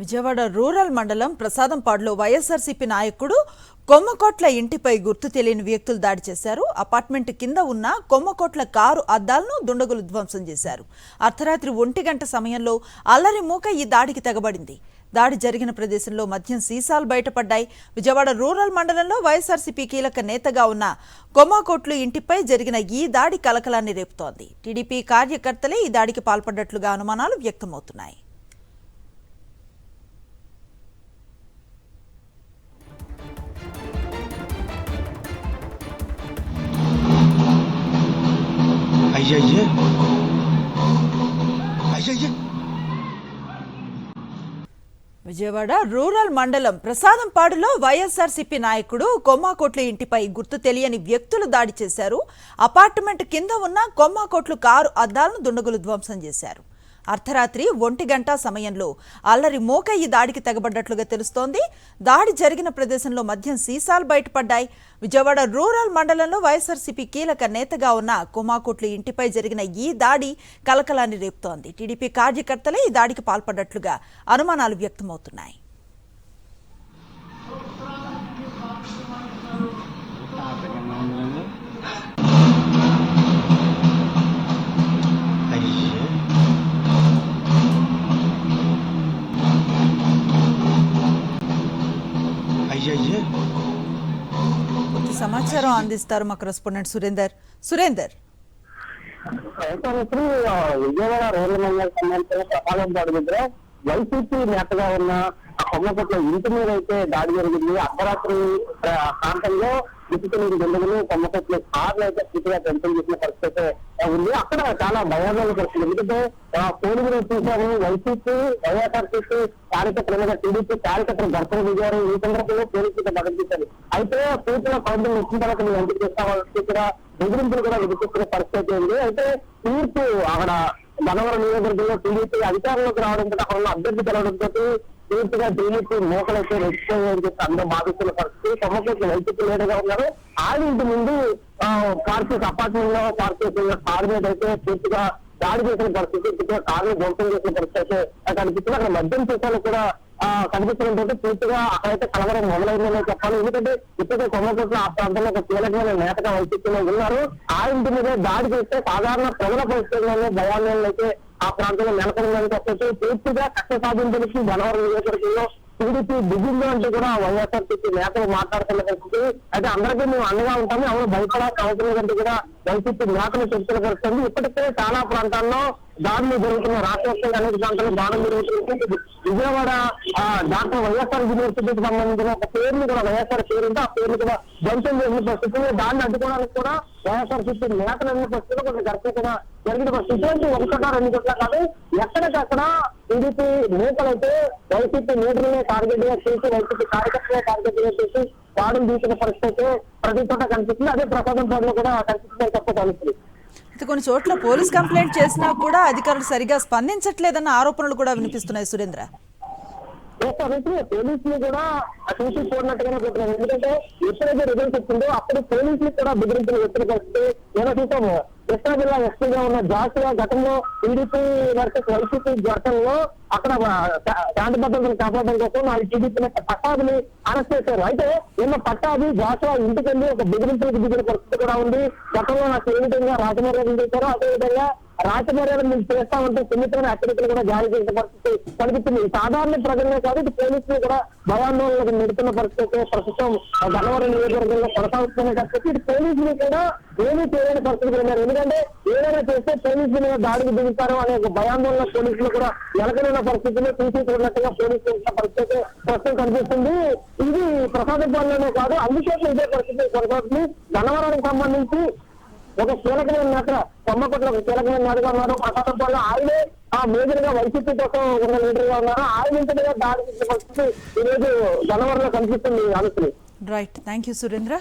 Vijayawada rural మండలం ప్రసాదంపాడులో వైఎస్ఆర్సీపీ నాయకుడు కొమ్మకోట్ల ఇంటిపై గుర్తు తెలియని వ్యక్తులు దాడి చేశారు. అపార్ట్మెంట్ కింద ఉన్న కొమ్మకోట్ల కారు అద్దాలను దుండగులు ధ్వంసం చేశారు. అర్ధరాత్రి 1 గంట సమయంలో అల్లరి మూక ఈ దాడికి తెగబడింది. దాడి జరిగిన ప్రదేశంలో మద్యం సీసాలు బయటపడ్డాయి. విజయవాడ రూరల్ మండలంలో వైఎస్ఆర్సీపీ కీలక నేతగా ఉన్న కొమ్మకోట్ల ఇంటిపై జరిగిన ఈ దాడి కలకలాన్ని రేపుతోంది. టీడీపీ కార్యకర్తలే ఈ దాడికి పాల్పడ్డట్లుగా అనుమానాలు వ్యక్తమవుతున్నాయి. విజయవాడ రూరల్ మండలం ప్రసాదంపాడులో వైఎస్ఆర్సీపీ నాయకుడు కొమ్మకోట్ల ఇంటిపై గుర్తు తెలియని వ్యక్తులు దాడి చేశారు. అపార్ట్మెంట్ కింద ఉన్న కొమ్మకోట్ల కారు అద్దాలను దుండగులు ధ్వంసం చేశారు. అర్ధరాత్రి 1 గంట సమయంలో అల్లరి మోక ఈ దాడికి తెగబడ్డట్లుగా తెలుస్తోంది. దాడి జరిగిన ప్రదేశంలో మద్యం సీసాలు బయటపడ్డాయి. విజయవాడ రూరల్ మండలంలో వైఎస్ఆర్సీపీ కీలక నేతగా ఉన్న కొమ్మకోట్ల ఇంటిపై జరిగిన ఈ దాడి కలకలాన్ని రేపుతోంది. టీడీపీ కార్యకర్తలే ఈ దాడికి పాల్పడ్డట్లుగా అనుమానాలు వ్యక్తమవుతున్నాయి. పూర్తి సమాచారం అందిస్తారు మా కరెస్పాండెంట్ సురేందర్. విజయవాడ రూరల్ మండలం సంబంధించిన ప్రసాదంపాడు దగ్గర వైసీపీ నేతగా ఉన్న కొమ్మకోట్ల ఇంటి మీద అయితే దాడి జరిగింది. అర్ధరాత్రి ప్రాంతంలో గుర్తుతెలియని దుండగులు కొమ్మకోట్ల కార్లు అయితే స్థితిగా పెంచడం చేసిన పరిస్థితి ఉంది. అక్కడ చాలా భయానక పరిస్థితి. ఎందుకంటే పోలీసులు చూశారు, వైసీపీ వైఎస్ఆర్సీపీ కార్యకర్తలు టీడీపీ కార్యకర్తలు దర్శనం దిగారు. ఈ సందర్భంలో పోలీసులు బదిలించారు. అయితే పూర్తిగా కౌంటర్ వచ్చిన తర్వాత మేము ఎందుకు చేస్తామని కూడా బెదిరింపులు కూడా వినిపిస్తున్న పరిస్థితి ఉంది. అయితే తీర్పు అక్కడ గన్నవరం నియోజకవర్గంలో టీడీపీ అధికారంలోకి రావడంతో అక్కడ ఉన్న అభ్యర్థి తెలవడంతో పూర్తిగా టీడీపీ మోకలైతే రెచ్చిపోయాయని చెప్పి అందరూ భావిస్తున్న పరిస్థితి. కొమ్మకోట్ల వైసీపీ లీడర్గా ఉన్నారు. ఆయన ఇంటి ముందు కార్పొరేట్ అపార్ట్మెంట్ లో పార్క్ చేసిన కారు మీద అయితే పూర్తిగా దాడి చేసిన పరిస్థితి, కార్లు ధ్వంసం చేసిన పరిస్థితి అయితే కనిపిస్తుంది. అక్కడ మద్యం సీసాలు కూడా కనిపించడంతో పూర్తిగా అక్కడైతే కలవరం మొదలైందనే చెప్పాలి. ఎందుకంటే ఇప్పటికే కొమ్మకోట్ల ఆ ప్రాంతంలో ఒక కీలకమైన నేతగా వైసీపీలో ఉన్నారు. ఆ ఇంటి మీద దాడి చేస్తే సాధారణ ప్రజల పరిస్థితుల్లో భయాలను అయితే ఆ ప్రాంతంలో నెలకొందని చెప్పచ్చు. పూర్తిగా కష్ట సాధించడానికి గన్నవరం నియోజకవర్గంలో టీడీపీ దిగిందో అంటే కూడా వైఎస్ఆర్సీపీ నేతలు మాట్లాడుతున్న పరిస్థితి. అయితే అందరికీ మేము అండగా ఉంటాము, ఎవరు భయపడాల్సిన అవసరం లేదంటే కూడా వైసీపీ నేతలు చెప్తున్న పరిస్థితి. ఇప్పటికే చాలా ప్రాంతాల్లో దాడులు జరుగుతున్న రాష్ట్రవ్యాప్తంగా అనేక ప్రాంతాల్లో దాడులు జరుగుతుంది. విజయవాడ డాక్టర్ వైఎస్ఆర్ యూనివర్సిటీకి సంబంధించిన ఒక పేర్లు కూడా వైఎస్ఆర్ పేరు ఉంటే ఆ పేర్లు కూడా ధ్వంసం చేసిన పరిస్థితులు, దాన్ని అడ్డుకోవడానికి కూడా వైఎస్ఆర్సీపీ నేతలు అన్న పరిస్థితులు కొంచెం ఘర్షణ కూడా జరిగిన పరిస్థితి. ఇటువంటి 1 2 చోట్ల కాదు, ఎక్కడికక్కడ టీడీపీ నేతలు అయితే వైసీపీ నేతలనే టార్గెట్ గా చేసి వైసీపీ కార్యకర్తలే టార్గెట్ గా చేసి దాడులు తీసిన పరిస్థితి ప్రతి చోట కనిపిస్తుంది. అదే ప్రసాదంపాడులో కూడా కనిపిస్తుందని చెప్పగలుగుతుంది. కొన్ని చోట్ల పోలీస్ కంప్లైంట్ చేసినా కూడా అధికారులు సరిగా స్పందించట్లేదన్న ఆరోపణలు కూడా వినిపిస్తున్నాయి. సురేంద్ర, పోలీసులు కూడా చూసి చూడనట్టుగానే చెప్తున్నారు. ఎందుకంటే ఎప్పుడైతే రిజల్ట్ వచ్చిందో అప్పుడు పోలీసులు కూడా బెదిరింపులు వ్యక్తుల పరిస్థితి ఏదో చూసాము. కృష్ణా జిల్లా ఎస్పీగా ఉన్న జాస్తిగా గతంలో టీడీపీ వర్సెస్ వైసీపీ ఘటనలో అక్కడ శాంతి భద్రతను కాపాడడం కోసం వాళ్ళు టీడీపీ పట్టాభిని అరెస్ట్ చేశారు. అయితే నిన్న పట్టాభి జాస్వా ఇంటికి వెళ్ళి ఒక బెదిరింపులకు దిగిన పరిస్థితి కూడా ఉంది. గతంలో నాకు ఏ విధంగా రాజమర్యాదలు చేశారో అదేవిధంగా రాజమర్యాదలు మీరు చేస్తామంటే సున్నితమైన హెచ్చరికలు కూడా జారీ చేసిన పరిస్థితి కనిపిస్తుంది. సాధారణ ప్రజలనే కాదు, ఇటు పోలీసులు కూడా భయాందోళనకు నెడుతున్న పరిస్థితి ప్రస్తుతం గన్నవరం నియోజకవర్గంలో కొనసాగుతున్న పరిస్థితి. ఇటు పోలీసులు కూడా ఏమీ చేయలేని పరిస్థితులు ఉన్నారు. ఎందుకంటే ఏదైనా చేస్తే పోలీసుల మీద దాడికి దిగుతారు అనే ఒక భయాందోళన పోలీసులు కూడా నెలకొన్న పరిస్థితుల్లో చూసినట్టుగా పోలీసులు ఉన్న పరిస్థితి ప్రస్తుతం కనిపిస్తుంది. ఇది ప్రసాదంపాడులోనే కాదు, అన్ని చోట్ల ఇదే పరిస్థితి కొనసాగుతుంది. గన్నవరానికి సంబంధించి ఒక కీలకమైన నేత కొమ్మకోట్ల ఒక కీలకమైన నేతగా ఉన్నారు. ప్రసాదంపాడులో ఆయనే మేజర్ గా వైసీపీ కోసం ఉన్న లీడర్ గా ఉన్నారు. ఆయన ఇంటి మీద దాడి చేసిన పరిస్థితి ఈ రోజు గన్నవరంలో కనిపిస్తుంది. అనుకుని రైట్, థ్యాంక్ యూ సురేంద్ర.